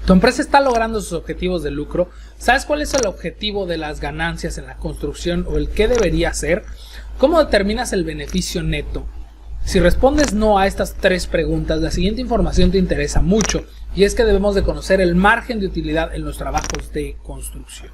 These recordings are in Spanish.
Tu empresa está logrando sus objetivos de lucro. ¿Sabes cuál es el objetivo de las ganancias en la construcción o el qué debería ser? ¿Cómo determinas el beneficio neto? Si respondes no a estas tres preguntas, la siguiente información te interesa mucho, y es que debemos de conocer el margen de utilidad en los trabajos de construcción.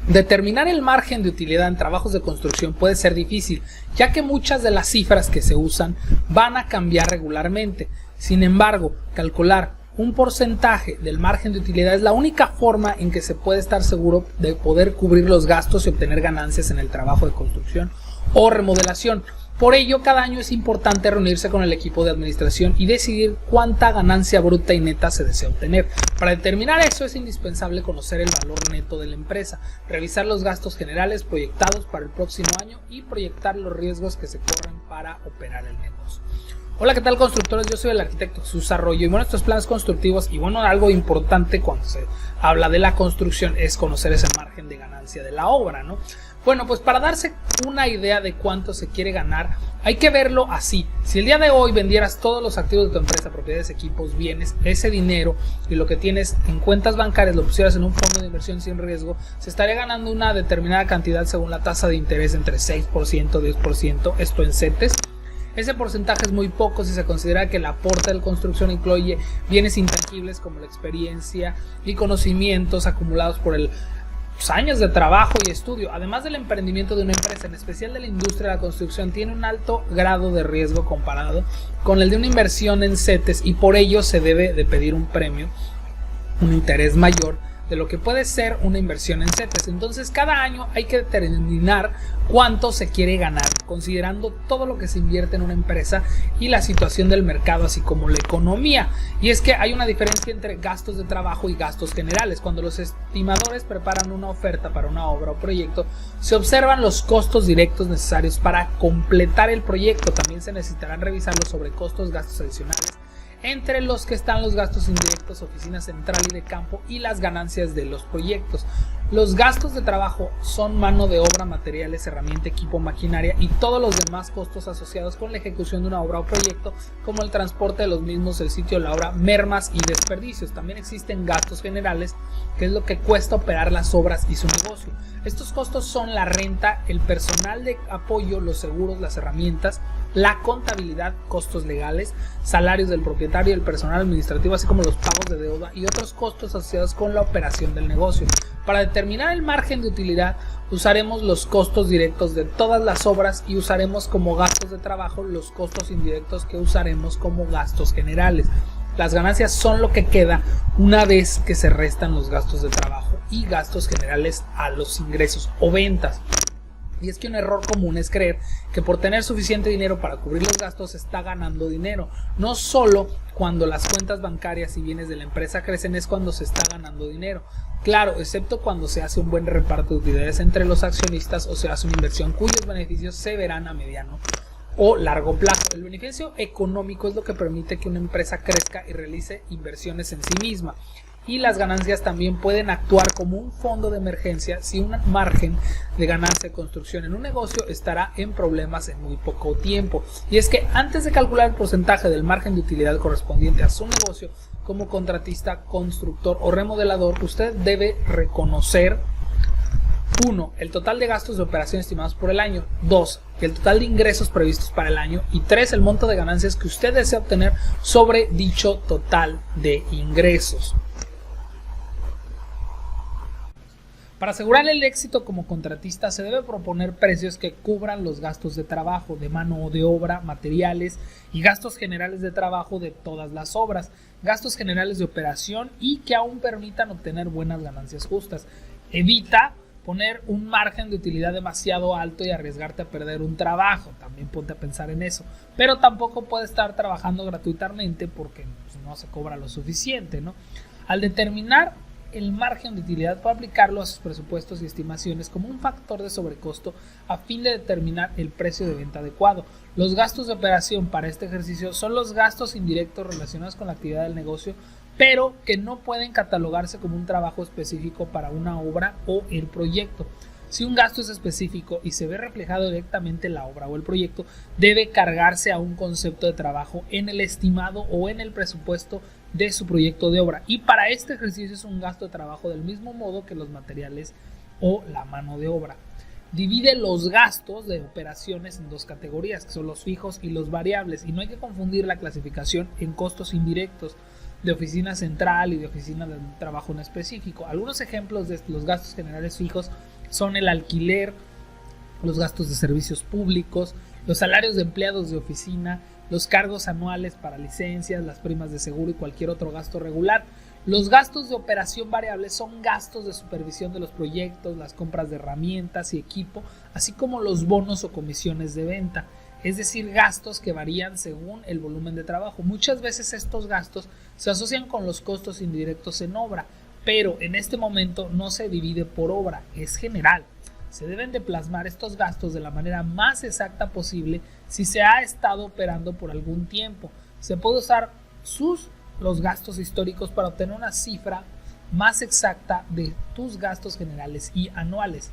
Determinar el margen de utilidad en trabajos de construcción puede ser difícil, ya que muchas de las cifras que se usan van a cambiar regularmente. Sin embargo, calcular un porcentaje del margen de utilidad es la única forma en que se puede estar seguro de poder cubrir los gastos y obtener ganancias en el trabajo de construcción o remodelación. Por ello, cada año es importante reunirse con el equipo de administración y decidir cuánta ganancia bruta y neta se desea obtener. Para determinar eso es indispensable conocer el valor neto de la empresa, revisar los gastos generales proyectados para el próximo año y proyectar los riesgos que se corren para operar el negocio. Hola, ¿qué tal, constructores? Yo soy el arquitecto Jesús Arroyo y bueno, estos planes constructivos y bueno, algo importante cuando se habla de la construcción es conocer ese margen de ganancia de la obra, ¿no? Bueno, pues para darse una idea de cuánto se quiere ganar, hay que verlo así. Si el día de hoy vendieras todos los activos de tu empresa, propiedades, equipos, bienes, ese dinero y lo que tienes en cuentas bancarias lo pusieras en un fondo de inversión sin riesgo, se estaría ganando una determinada cantidad según la tasa de interés entre 6% y 10%, esto en CETES. Ese porcentaje es muy poco si se considera que el aporte de la construcción incluye bienes intangibles como la experiencia y conocimientos acumulados por años de trabajo y estudio. Además del emprendimiento de una empresa, en especial de la industria de la construcción, tiene un alto grado de riesgo comparado con el de una inversión en CETES y por ello se debe de pedir un premio, un interés mayor de lo que puede ser una inversión en CETES. Entonces cada año hay que determinar cuánto se quiere ganar, considerando todo lo que se invierte en una empresa y la situación del mercado, así como la economía. Y es que hay una diferencia entre gastos de trabajo y gastos generales. Cuando los estimadores preparan una oferta para una obra o proyecto, se observan los costos directos necesarios para completar el proyecto. También se necesitarán revisar los sobrecostos, gastos adicionales, entre los que están los gastos indirectos, oficina central y de campo y las ganancias de los proyectos. Los gastos de trabajo son mano de obra, materiales, herramienta, equipo, maquinaria y todos los demás costos asociados con la ejecución de una obra o proyecto, como el transporte de los mismos, el sitio de la obra, mermas y desperdicios. También existen gastos generales, que es lo que cuesta operar las obras y su negocio. Estos costos son la renta, el personal de apoyo, los seguros, las herramientas, la contabilidad, costos legales, salarios del propietario y el personal administrativo, así como los pagos de deuda y otros costos asociados con la operación del negocio. Para determinar el margen de utilidad, usaremos los costos directos de todas las obras y usaremos como gastos de trabajo los costos indirectos que usaremos como gastos generales. Las ganancias son lo que queda una vez que se restan los gastos de trabajo y gastos generales a los ingresos o ventas. Y es que un error común es creer que por tener suficiente dinero para cubrir los gastos se está ganando dinero. No solo cuando las cuentas bancarias y bienes de la empresa crecen es cuando se está ganando dinero. Claro, excepto cuando se hace un buen reparto de utilidades entre los accionistas o se hace una inversión cuyos beneficios se verán a mediano o largo plazo. El beneficio económico es lo que permite que una empresa crezca y realice inversiones en sí misma. Y las ganancias también pueden actuar como un fondo de emergencia si un margen de ganancia de construcción en un negocio estará en problemas en muy poco tiempo. Y es que antes de calcular el porcentaje del margen de utilidad correspondiente a su negocio como contratista, constructor o remodelador, usted debe reconocer: 1. El total de gastos de operación estimados por el año. 2. El total de ingresos previstos para el año. Y 3. El monto de ganancias que usted desea obtener sobre dicho total de ingresos. Para asegurar el éxito como contratista se debe proponer precios que cubran los gastos de trabajo, de mano de obra, materiales y gastos generales de trabajo de todas las obras, gastos generales de operación y que aún permitan obtener buenas ganancias justas. Evita poner un margen de utilidad demasiado alto y arriesgarte a perder un trabajo. También ponte a pensar en eso. Pero tampoco puede estar trabajando gratuitamente porque pues, no se cobra lo suficiente, ¿no? Al determinar el margen de utilidad para aplicarlo a sus presupuestos y estimaciones como un factor de sobrecosto a fin de determinar el precio de venta adecuado. Los gastos de operación para este ejercicio son los gastos indirectos relacionados con la actividad del negocio, pero que no pueden catalogarse como un trabajo específico para una obra o el proyecto. Si un gasto es específico y se ve reflejado directamente en la obra o el proyecto, debe cargarse a un concepto de trabajo en el estimado o en el presupuesto de su proyecto de obra. Y para este ejercicio es un gasto de trabajo del mismo modo que los materiales o la mano de obra. Divide los gastos de operaciones en dos categorías, que son los fijos y los variables, y no hay que confundir la clasificación en costos indirectos de oficina central y de oficina de trabajo en específico. Algunos ejemplos de los gastos generales fijos son el alquiler, los gastos de servicios públicos, los salarios de empleados de oficina, los cargos anuales para licencias, las primas de seguro y cualquier otro gasto regular. Los gastos de operación variable son gastos de supervisión de los proyectos, las compras de herramientas y equipo, así como los bonos o comisiones de venta, es decir, gastos que varían según el volumen de trabajo. Muchas veces estos gastos se asocian con los costos indirectos en obra, pero en este momento no se divide por obra, es general. Se deben de plasmar estos gastos de la manera más exacta posible si se ha estado operando por algún tiempo. Se puede usar los gastos históricos para obtener una cifra más exacta de tus gastos generales y anuales.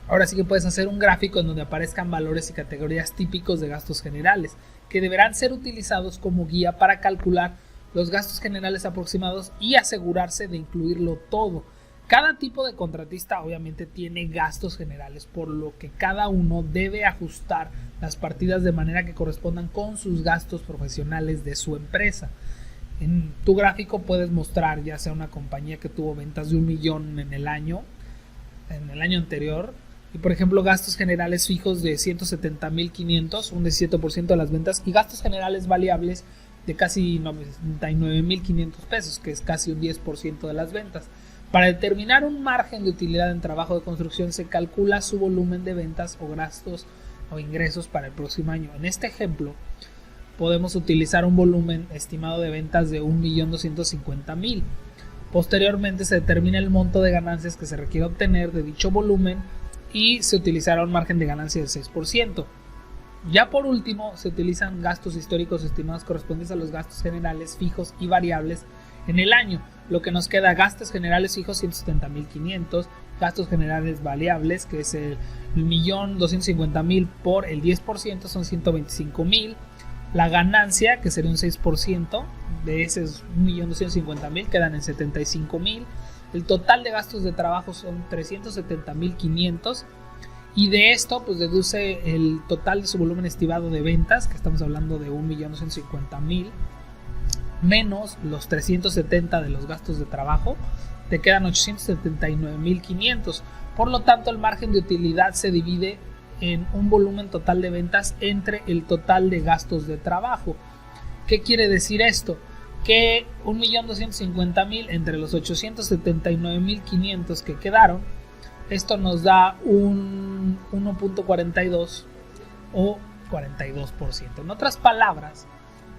Ahora sí que puedes hacer un gráfico en donde aparezcan valores y categorías típicos de gastos generales, que deberán ser utilizados como guía para calcular los gastos generales aproximados y asegurarse de incluirlo todo. Cada tipo de contratista obviamente tiene gastos generales, por lo que cada uno debe ajustar las partidas de manera que correspondan con sus gastos profesionales de su empresa. En tu gráfico puedes mostrar ya sea una compañía que tuvo ventas de 1 millón en el año anterior, y por ejemplo gastos generales fijos de 170,500, un 17% de las ventas, y gastos generales variables de casi 99,500 pesos, que es casi un 10% de las ventas. Para determinar un margen de utilidad en trabajo de construcción se calcula su volumen de ventas o gastos o ingresos para el próximo año. En este ejemplo podemos utilizar un volumen estimado de ventas de 1,250,000. Posteriormente se determina el monto de ganancias que se requiere obtener de dicho volumen y se utilizará un margen de ganancia del 6%. Ya por último, se utilizan gastos históricos estimados correspondientes a los gastos generales fijos y variables en el año, lo que nos queda: gastos generales fijos 170,500, gastos generales variables, que es el 1,250,000 por el 10%, son 125,000, la ganancia, que sería un 6% de ese 1,250,000, quedan en 75,000, el total de gastos de trabajo son 370,500, y de esto pues deduce el total de su volumen estimado de ventas, que estamos hablando de 1,250,000, menos los 370 de los gastos de trabajo, te quedan 879,500. Por lo tanto, el margen de utilidad se divide en un volumen total de ventas entre el total de gastos de trabajo. ¿Qué quiere decir esto? Que 1,250,000 entre los 879,500 que quedaron, esto nos da un 1,42 o 42%. En otras palabras,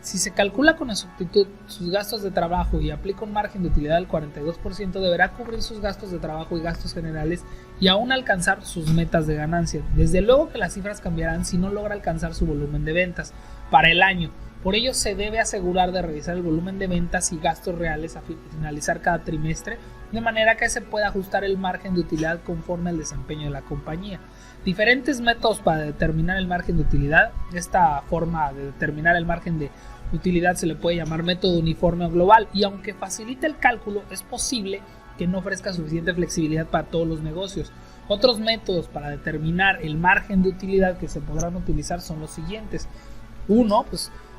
si se calcula con exactitud sus gastos de trabajo y aplica un margen de utilidad del 42%, deberá cubrir sus gastos de trabajo y gastos generales y aún alcanzar sus metas de ganancia. Desde luego que las cifras cambiarán si no logra alcanzar su volumen de ventas para el año. Por ello se debe asegurar de revisar el volumen de ventas y gastos reales a finalizar cada trimestre, de manera que se pueda ajustar el margen de utilidad conforme al desempeño de la compañía. Diferentes métodos para determinar el margen de utilidad. Esta forma de determinar el margen de utilidad se le puede llamar método uniforme o global, y aunque facilita el cálculo, es posible que no ofrezca suficiente flexibilidad para todos los negocios. Otros métodos para determinar el margen de utilidad que se podrán utilizar son los siguientes. Uno,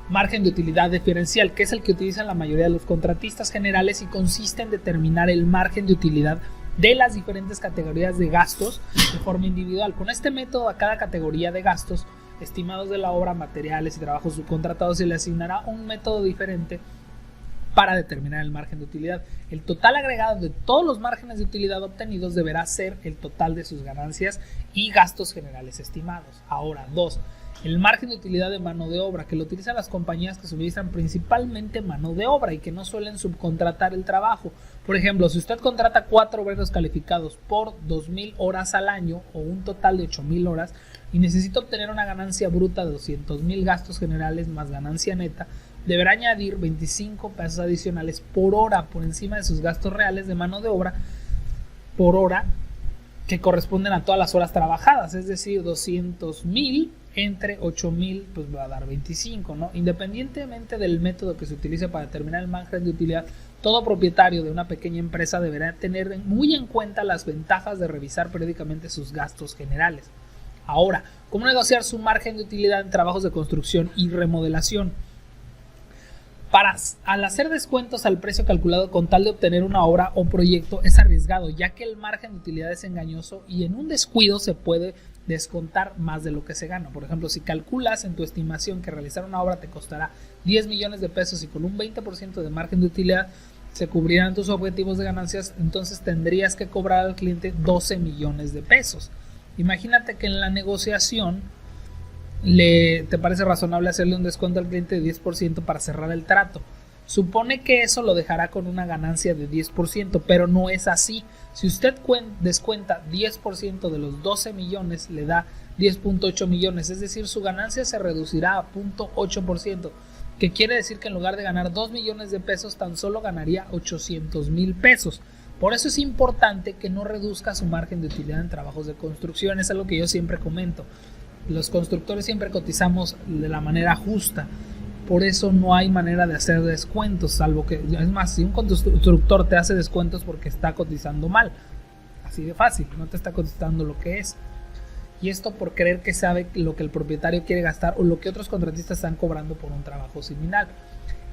margen de utilidad diferencial, que es el que utilizan la mayoría de los contratistas generales y consiste en determinar el margen de utilidad de las diferentes categorías de gastos de forma individual. Con este método, a cada categoría de gastos estimados de la obra, materiales y trabajos subcontratados se le asignará un método diferente para determinar el margen de utilidad. El total agregado de todos los márgenes de utilidad obtenidos deberá ser el total de sus ganancias y gastos generales estimados. Ahora, 2. El margen de utilidad de mano de obra, que lo utilizan las compañías que utilizan principalmente mano de obra y que no suelen subcontratar el trabajo. Por ejemplo, si usted contrata 4 obreros calificados por 2,000 horas al año o un total de 8,000 horas y necesita obtener una ganancia bruta de 200,000 gastos generales más ganancia neta, deberá añadir 25 pesos adicionales por hora por encima de sus gastos reales de mano de obra por hora que corresponden a todas las horas trabajadas, es decir, 200,000 entre 8,000 pues va a dar 25, ¿no? Independientemente del método que se utilice para determinar el margen de utilidad, todo propietario de una pequeña empresa deberá tener muy en cuenta las ventajas de revisar periódicamente sus gastos generales. Ahora, ¿cómo negociar su margen de utilidad en trabajos de construcción y remodelación? Al hacer descuentos al precio calculado con tal de obtener una obra o proyecto es arriesgado, ya que el margen de utilidad es engañoso y en un descuido se puede descontar más de lo que se gana. Por ejemplo, si calculas en tu estimación que realizar una obra te costará 10 millones de pesos y con un 20% de margen de utilidad se cubrirán tus objetivos de ganancias, entonces tendrías que cobrar al cliente 12 millones de pesos. Imagínate que en la negociación te parece razonable hacerle un descuento al cliente de 10% para cerrar el trato. Supone que eso lo dejará con una ganancia de 10%, pero no es así. Si usted descuenta 10% de los 12 millones, le da 10.8 millones, es decir, su ganancia se reducirá a 0.8%, que quiere decir que en lugar de ganar 2 millones de pesos, tan solo ganaría 800,000 pesos. Por eso es importante que no reduzca su margen de utilidad en trabajos de construcción, es algo que yo siempre comento. Los constructores siempre cotizamos de la manera justa. Por eso no hay manera de hacer descuentos, salvo que, es más, si un constructor te hace descuentos porque está cotizando mal, así de fácil, no te está cotizando lo que es. Y esto por creer que sabe lo que el propietario quiere gastar o lo que otros contratistas están cobrando por un trabajo similar.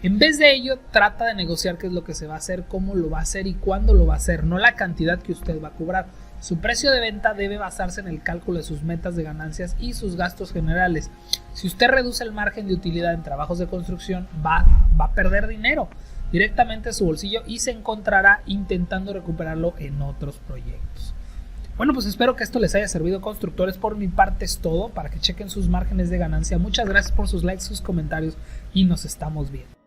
En vez de ello, trata de negociar qué es lo que se va a hacer, cómo lo va a hacer y cuándo lo va a hacer, no la cantidad que usted va a cobrar. Su precio de venta debe basarse en el cálculo de sus metas de ganancias y sus gastos generales. Si usted reduce el margen de utilidad en trabajos de construcción, va a perder dinero directamente en su bolsillo y se encontrará intentando recuperarlo en otros proyectos. Bueno, pues espero que esto les haya servido, constructores. Por mi parte es todo, para que chequen sus márgenes de ganancia. Muchas gracias por sus likes, sus comentarios y nos estamos viendo.